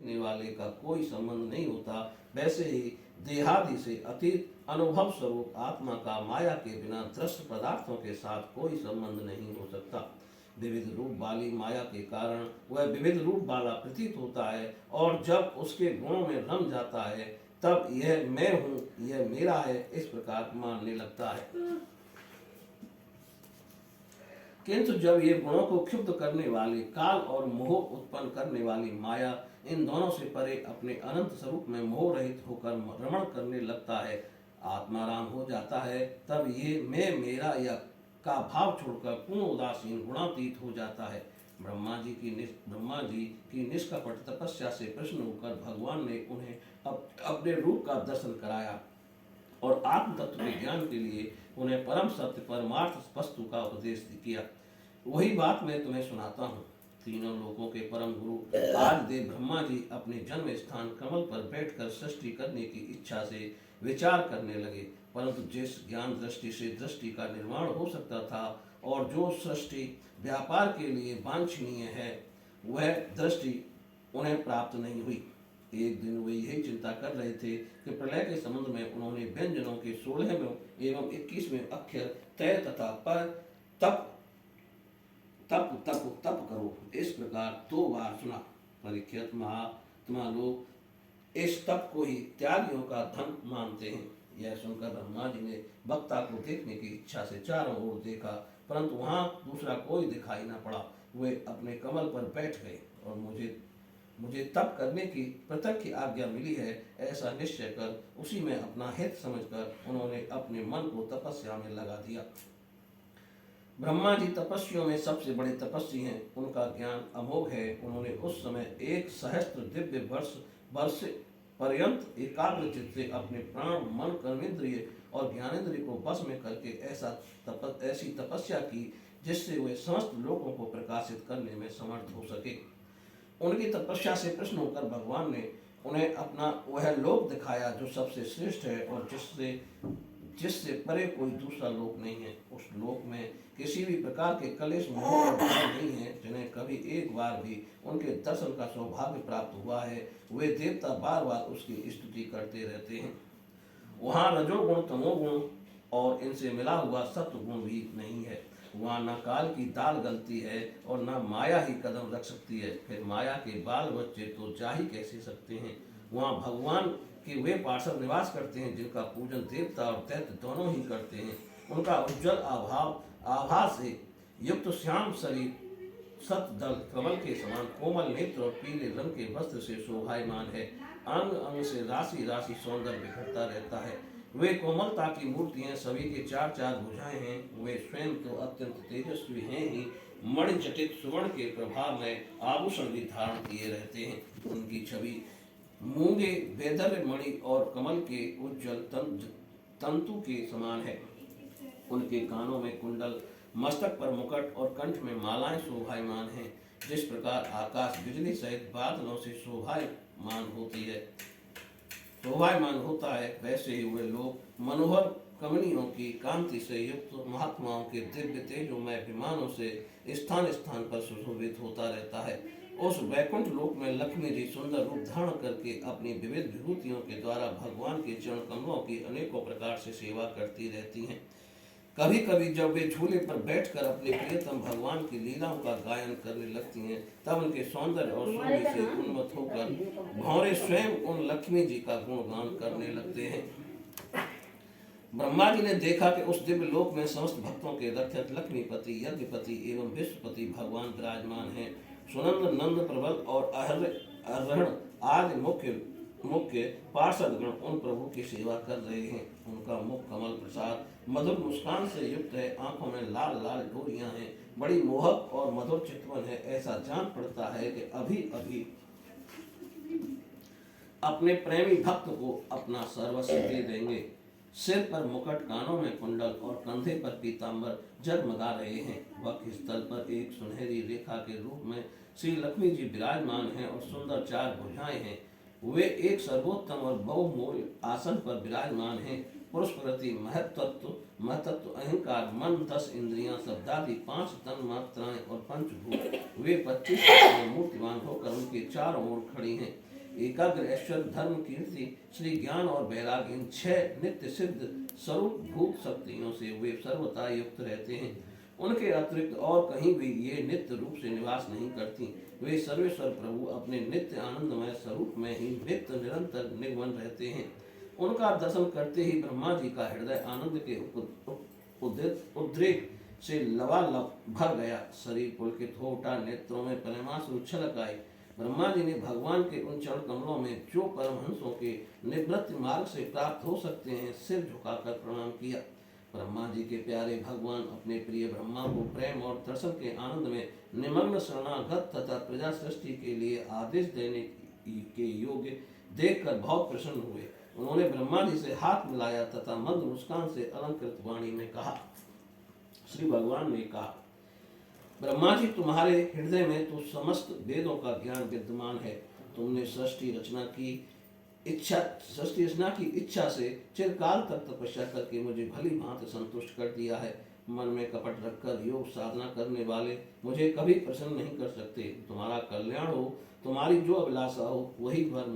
देखने वाले का कोई संबंध नहीं होता, वैसे ही देहादि से अतीत अनुभव स्वरूप आत्मा का माया के बिना दृश्य पदार्थों के साथ कोई संबंध नहीं हो सकता। विविध रूप वाली माया के कारण वह विविध रूप वाला प्रतीत होता है, और जब उसके गुणों में रम जाता है तब यह मैं हूँ, यह मेरा है, इस प्रकार मानने लगता है। किंतु जब ये गुणों को क्षुब्ध करने वाली काल और मोह उत्पन्न करने वाली माया इन दोनों से परे अपने अनंत स्वरूप में मोह रहित होकर रमण करने लगता है, आत्माराम हो जाता है, तब ये मैं मेरा या का भाव छोड़कर पूर्ण उदासीन गुणातीत हो जाता है। ब्रह्मा जी की निष्कपट तपस्या से प्रसन्न होकर भगवान ने उन्हें अपने रूप का दर्शन कराया और आत्म तत्व के ज्ञान के लिए उन्हें परम सत्य परमार्थ वस्तु का उपदेश किया। वही बात मैं तुम्हें सुनाता हूँ। तीनों लोकों के परम गुरु आदिदेव ब्रह्मा जी अपने जन्म स्थान कमल पर बैठकर सृष्टि करने की इच्छा से विचार करने लगे, परंतु जिस ज्ञान दृष्टि से दृष्टि का निर्माण हो सकता था और जो सृष्टि व्यापार के लिए वांछनीय है, वह दृष्टि उन्हें प्राप्त नहीं हुई। एक दिन वे यही चिंता कर रहे थे कि प्रलय के संबंध में उन्होंने व्यंजनों के 16वें एवं 21वें अक्षर तय तथा पर तप तप तप तप करो इस प्रकार 2 बार सुना। परीक्षित महात्मा लोग इस तप को ही त्यागियों का धन मानते हैं। यह सुनकर ब्रह्मा जी ने वक्ता को देखने की इच्छा से चारों ओर देखा, परंतु वहां दूसरा कोई दिखाई न पड़ा। वे अपने कमल पर बैठ गए और मुझे तप करने की प्रत्यक्ष आज्ञा मिली है, ऐसा निश्चय कर उसी में अपना हित समझकर उन्होंने अपने मन को तपस्या में लगा दिया। ब्रह्मा जी तपस्वियों में सबसे बड़े तपस्वी हैं, उनका ज्ञान अमोघ है। उन्होंने उस समय 1 सहस्त्र दिव्य वर्ष पर्यंत एकाग्र चित्त से अपने प्राण मन कर्मेंद्रिय और ज्ञानेंद्रिय को वश में करके ऐसी तपस्या की जिससे वे समस्त लोगों को प्रकाशित करने में समर्थ हो सके। उनकी तपस्या से प्रसन्न होकर भगवान ने उन्हें अपना वह लोक दिखाया जो सबसे श्रेष्ठ है और जिससे परे कोई दूसरा लोक नहीं है। उस लोक में किसी भी प्रकार के कलेश मोह और भय नहीं है। जिन्हें कभी एक बार भी उनके दर्शन का सौभाग्य प्राप्त हुआ है, वे देवता बार बार उसकी स्तुति करते रहते हैं। वहाँ रजोगुण तमोगुण और इनसे मिला हुआ सत्व गुण भी नहीं है। वहाँ न काल की दाल गलती है और न माया ही कदम रख सकती है। फिर माया के बाल बच्चे तो जा ही कैसे सकते हैं। वहाँ भगवान के वे पार्षद निवास करते हैं जिनका पूजन देवता और दैत्य दोनों ही करते हैं। उनका उज्जवल आभा से युक्त श्याम शरीर सतदल कमल के समान कोमल नेत्र और पीले रंग के वस्त्र से शोभायमान है। अंग अंग से राशि राशि सौंदर्य बिखरता रहता है। वे कोमलता की मूर्तियां, सभी के 4-4 भुजाएं हैं। वे स्वयं तो अत्यंत तेजस्वी हैं ही, मणिजटित सुवर्ण के प्रभाव में आभूषण भी धारण किए रहते हैं। उनकी छवि मूंगे वैदर्य मणि और कमल के उज्जवल तंतु के समान है। उनके कानों में कुंडल, मस्तक पर मुकुट और कंठ में मालाएं शोभायमान हैं। जिस प्रकार आकाश बिजली सहित बादलों से शोभायमान होता है, वैसे ही वे लोग मनोहर कमनियों की कांति से युक्त महात्माओं के दिव्य तेजोमय विमानों से स्थान स्थान पर सुशोभित होता रहता है। उस वैकुंठ लोक में लक्ष्मी जी सुंदर रूप धारण करके अपनी विविध विभूतियों के द्वारा भगवान के चरण कमलों की अनेकों प्रकार से सेवा करती रहती हैं। कभी कभी जब वे झूले पर बैठकर अपने प्रियतम भगवान की लीलाओं का गायन करने लगती हैं, तब उनके सौंदर्य और शोभा से उन्मत्त होकर भौरे स्वयं उन लक्ष्मी जी का गुणगान करने लगते हैं। ब्रह्मा जी ने देखा कि उस दिव्य लोक में समस्त भक्तों के रक्षक लक्ष्मीपति, यज्ञपति एवं विश्वपति भगवान विराजमान हैं। सुनंद, नंद, प्रबल और अहरण आदि मुख्य पार्षद गण उन प्रभु की सेवा कर रहे हैं। उनका मुख कमल प्रसाद मधुर मुस्कान से युक्त है। आंखों में लाल लाल डोरियां हैं। बड़ी मोहक और मधुर चितवन है। ऐसा जान पड़ता है कि अभी अभी अपने प्रेमी भक्त को अपना सर्वस्व दे देंगे। सिर पर मुकुट, कानों में कुंडल और कंधे पर पीतांबर जगमगा रहे हैं। वक्ष स्थल पर एक सुनहरी रेखा के रूप में श्री लक्ष्मी जी विराजमान हैं और सुंदर 4 भुजाएं हैं। वे एक सर्वोत्तम और बहुमूल्य आसन पर विराजमान हैं। पुरुष प्रति महतत्व, अहंकार, मन, 10 इंद्रियां, शब्दादि 5 तन मात्राएं और पंचभूत, वे 25 मूर्तिमान होकर उनके चारों ओर खड़ी हैं। एकाग्र, ऐश्वर्य, धर्म, कीर्ति, श्री ज्ञान और वैराग्य, इन 6 नित्य सिद्ध स्वरूप भूत शक्तियों से वे सर्वथा युक्त रहते हैं। उनके अतिरिक्त और कहीं भी ये नित्य रूप से निवास नहीं करती। वे सर्वेश्वर प्रभु अपने नित्य आनंदमय स्वरूप में ही नित्य निरंतर निगमन रहते हैं। उनका दर्शन करते ही ब्रह्मा जी का हृदय आनंद के उद्रेक से लबालब भर गया। शरीर पुलकित हो उठा, नेत्रों में प्रेमाश्रु छलक आए। ब्रह्मा जी ने भगवान के उन चरण कमलों में जो परमहंसों के निवृत्ति मार्ग से प्राप्त हो सकते हैं, सिर झुकाकर प्रणाम किया। ब्रह्मा जी के प्यारे भगवान अपने प्रिय ब्रह्मा को प्रेम और दर्शन के आनंद में निमग्न, शरणागत तथा प्रजा सृष्टि के लिए आदेश देने के योग्य देखकर बहुत प्रसन्न हुए। उन्होंने ब्रह्मा जी से हाथ मिलाया तथा मंद मुस्कान से अलंकृत वाणी में कहा। श्री भगवान ने कहा, ब्रह्मा जी, तुम्हारे हृदय में तो समस्त वेदों का ज्ञान विद्यमान है। तुमने सृष्टि रचना की इच्छा से चिरकाल तक तपस्या करके मुझे भली भांति संतुष्ट कर दिया है। मन में कपट रखकर योग साधना करने वाले मुझे कभी प्रसन्न नहीं कर सकते। तुम्हारा कल्याण हो, तुम्हारी जो अभिलाषा हो वही वर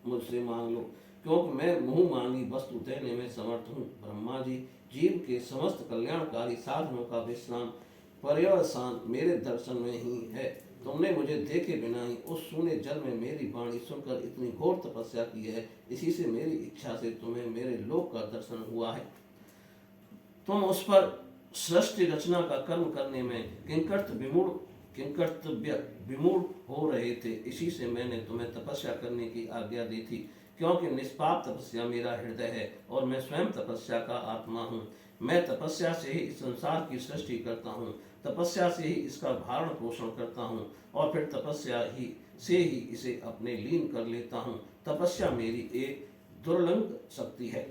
मुझसे मांग लो, क्योंकि मैं मुंह मांगी वस्तु देने में समर्थ हूँ। ब्रह्मा जी, जीव के समस्त कल्याणकारी साधनों का विश्राम पर्यवसान मेरे दर्शन में ही है। तुमने मुझे देखे बिना ही उस शून्य जल में मेरी वाणी सुनकर इतनी घोर तपस्या की है। इसी से मेरी इच्छा से तुम्हें मेरे लोक का दर्शन हुआ है। तुम उस पर सृष्टि रचना का कर्म करने में किंकर्तव्य विमूढ़ हो रहे थे। इसी से मैंने तुम्हें तपस्या करने की आज्ञा दी थी, क्योंकि निष्पाप तपस्या मेरा हृदय है और मैं स्वयं तपस्या का आत्मा हूँ। मैं तपस्या से ही इस संसार की सृष्टि करता हूँ, तपस्या से ही इसका धारण पोषण करता हूँ और फिर तपस्या से ही इसे अपने लीन कर लेता हूँ। तपस्या मेरी एक दुर्लंघ शक्ति है।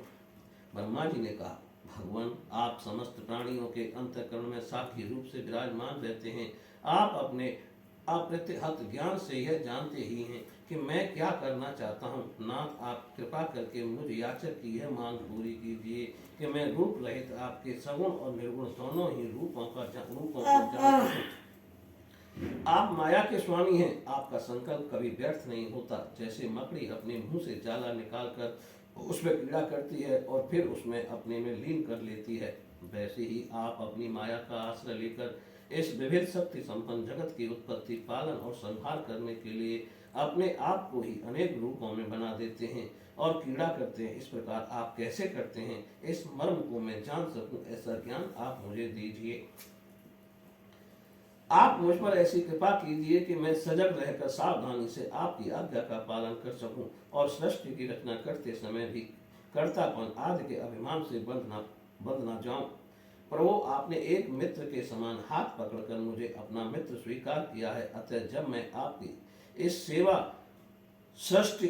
ब्रह्मा जी ने कहा, भगवान, आप समस्त प्राणियों के अंतःकरण में साक्षी रूप से विराजमान रहते हैं। आप अपने अप्रतिहत ज्ञान से यह जानते ही हैं कि मैं क्या करना चाहता हूँ। नाथ, आप कृपा करके मुझ याचक की यह मांग पूरी कीजिए कि मैं रूप रहित आपके सगुण और निर्गुण दोनों ही रूपों को जानता हूँ। आप माया के स्वामी हैं। आपका संकल्प कभी व्यर्थ नहीं होता। जैसे मकड़ी अपने मुंह से जाला निकालकर उसमें कीड़ा करती है और फिर उसमें अपने में लीन कर लेती है, वैसे ही आप अपनी माया का आश्रय लेकर इस विविध शक्ति संपन्न जगत की उत्पत्ति, पालन और संहार करने के लिए अपने आप को ही अनेक रूपों में बना देते हैं और कीड़ा करते हैं। इस प्रकार आप कैसे करते हैं, इस मर्म को मैं जान सकूं, ऐसा ज्ञान आप मुझे दीजिए। आप मुझ पर ऐसी कृपा कीजिए कि मैं सजग रहकर सावधानी से आपकी आज्ञा का पालन कर सकूं और सृष्टि की रचना करते समय भी कर्तापन आदि के अभिमान से बंध ना जाऊं। प्रभु, आपने एक मित्र के समान हाथ पकड़कर मुझे अपना मित्र स्वीकार किया है। अतः जब मैं आपकी इस सेवा सृष्टि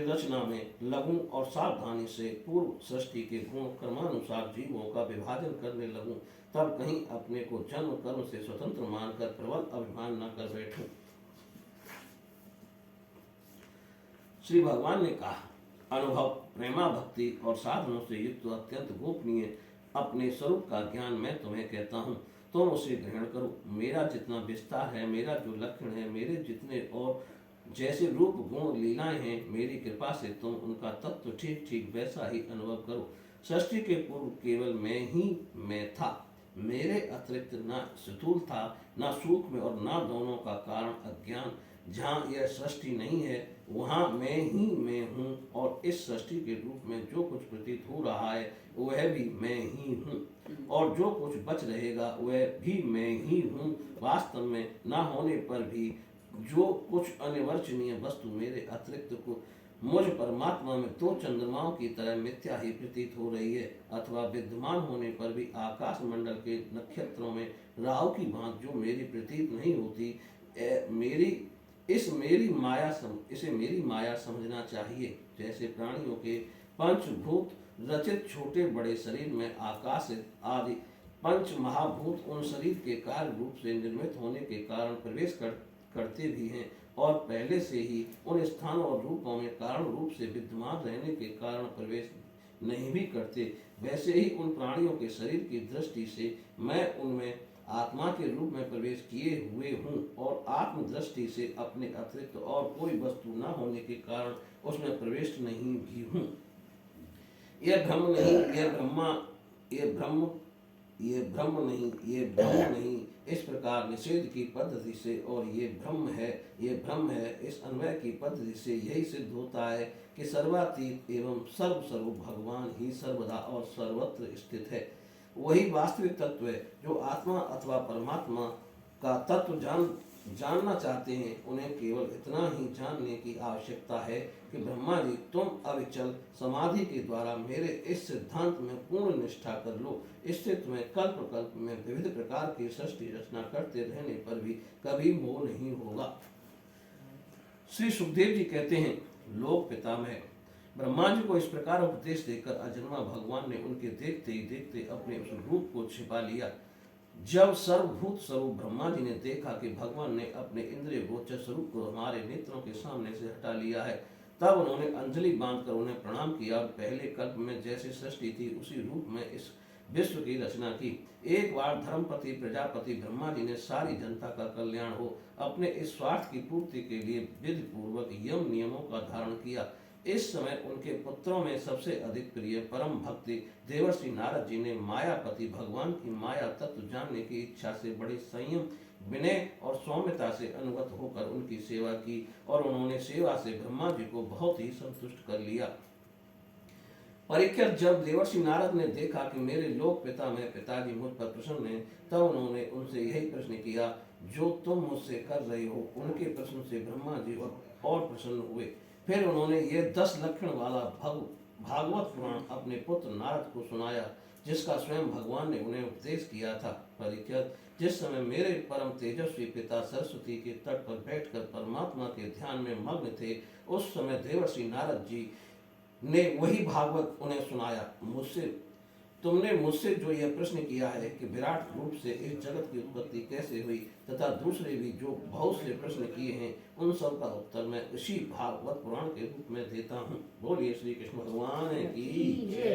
रचना में लगूं और सावधानी से पूर्व सृष्टि के गुण कर्मानुसार जीवों का विभाजन करने लगूं, तब कहीं अपने को जन्म कर्म से स्वतंत्र मानकर प्रबल अभिमान न कर बैठूं। श्री भगवान ने कहा, अनुभव, प्रेमा भक्ति और साधनों से युक्त अत्यंत गोपनीय अपने स्वरूप का ज्ञान मैं तुम्हें कहता हूँ, तुम उसे ग्रहण करो। मेरा जितना विस्तार है, मेरा जो लक्षण है, मेरे जितने और जैसे रूप गुण लीलाएं हैं, मेरी कृपा से तुम उनका तत्व ठीक ठीक वैसा ही अनुभव करो। सृष्टि के पूर्व केवल मैं ही मैं था। मेरे अतिरिक्त न स्थूल था, न सूक्ष्म और न दोनों का कारण अज्ञान। जहाँ यह सृष्टि नहीं है वहाँ मैं ही मैं हूँ और इस सृष्टि के रूप में जो कुछ प्रतीत हो रहा है वह भी मैं ही हूँ और जो कुछ बच रहेगा वह भी मैं ही हूँ। वास्तव में न होने पर भी जो कुछ अनिवर्चनीय वस्तु मेरे अतिरिक्त को मुझ परमात्मा में दो चंद्रमाओं की तरह मिथ्या ही प्रतीत हो रही है, अथवा विद्यमान होने पर भी आकाश मंडल के नक्षत्रों में राहु की भांति जो मेरी प्रतीत नहीं होती, इसे मेरी माया समझना चाहिए। जैसे प्राणियों के पंचभूत रचित छोटे बड़े शरीर में आकाश आदि पंच महाभूत उन शरीर के कार्य रूप से निर्मित होने के कारण प्रवेश करते भी हैं और पहले से ही उन स्थानों और रूपों में कारण रूप से विद्यमान रहने के कारण प्रवेश नहीं भी करते, वैसे ही उन प्राणियों के शरीर की दृष्टि से मैं उनमें आत्मा के रूप में प्रवेश किए हुए हूँ और आत्म दृष्टि से अपने अतिरिक्त और कोई वस्तु न होने के कारण उसमें प्रवेश नहीं भी हूँ। यह भ्रम नहीं, यह ब्रह्मा, यह ब्रह्म, ये ब्रह्म नहीं, ये ब्रह्म नहीं, इस प्रकार निषेध की पद्धति से और ये ब्रह्म है, ये ब्रह्म है, इस अन्वय की पद्धति से यही सिद्ध होता है कि सर्वातीत एवं सर्वस्वरूप भगवान ही सर्वदा और सर्वत्र स्थित है। वही वास्तविक तत्व है। जो आत्मा अथवा परमात्मा का तत्व जानना चाहते हैं, उन्हें केवल इतना ही जानने की आवश्यकता है कि ब्रह्मा जी, तुम अविचल समाधि के द्वारा मेरे इस सिद्धांत में पूर्ण निष्ठा कर लो। इससे तुम्हें कल्प कल्प में विविध प्रकार की सृष्टि रचना करते रहने पर भी कभी मोह नहीं होगा। श्री सुखदेव जी कहते हैं, लोक पितामह ब्रह्मा जी को इस प्रकार उपदेश देकर अजन्मा भगवान ने उनके देखते ही देखते अपने उस रूप को छिपा लिया। जब सर्वभूत स्वरूप ब्रह्मा जी ने देखा कि भगवान ने अपने इंद्रिय गोचर स्वरूप को हमारे नेत्रों के सामने से हटा लिया है, तब उन्होंने अंजलि बांधकर उन्हें प्रणाम किया और पहले कल्प में जैसी सृष्टि थी उसी रूप में इस विश्व की रचना की। एक बार धर्मपति प्रजापति ब्रह्मा जी ने सारी जनता का कल्याण हो अपने इस स्वार्थ की पूर्ति के लिए विधि पूर्वक यम नियमों का धारण किया। इस समय उनके पुत्रों में सबसे अधिक प्रिय परम भक्ति देवर्षि नारद जी ने मायापति भगवान की माया तत्व जानने की इच्छा से बड़े संयम, विनय और सौम्यता से अनुगत होकर उनकी सेवा की और उन्होंने सेवा से ब्रह्मा जी को बहुत ही संतुष्ट कर लिया। परीक्षित, जब देवर्षि नारद ने देखा कि मेरे लोक पिता में पिताजी मुझ पर प्रसन्न हैं, तब उन्होंने उनसे यही प्रश्न किया जो तुम मुझसे कर रहे हो। उनके प्रश्न से ब्रह्मा जी और प्रसन्न हुए। फिर उन्होंने ये 10 लक्षण वाला भागवत पुराण अपने पुत्र नारद को सुनाया, जिसका स्वयं भगवान ने उन्हें उपदेश किया था। परीक्षित, जिस समय मेरे परम तेजस्वी पिता सरस्वती के तट पर बैठकर परमात्मा के ध्यान में मग्न थे, उस समय देवर्षि नारद जी ने वही भागवत उन्हें सुनाया। तुमने मुझसे जो यह प्रश्न किया है कि विराट रूप से इस जगत की उत्पत्ति कैसे हुई, तथा दूसरे भी जो बहुत से प्रश्न किए हैं, उन सब का उत्तर मैं इसी भागवत पुराण के रूप में देता हूँ। बोलिए श्री कृष्ण भगवान की।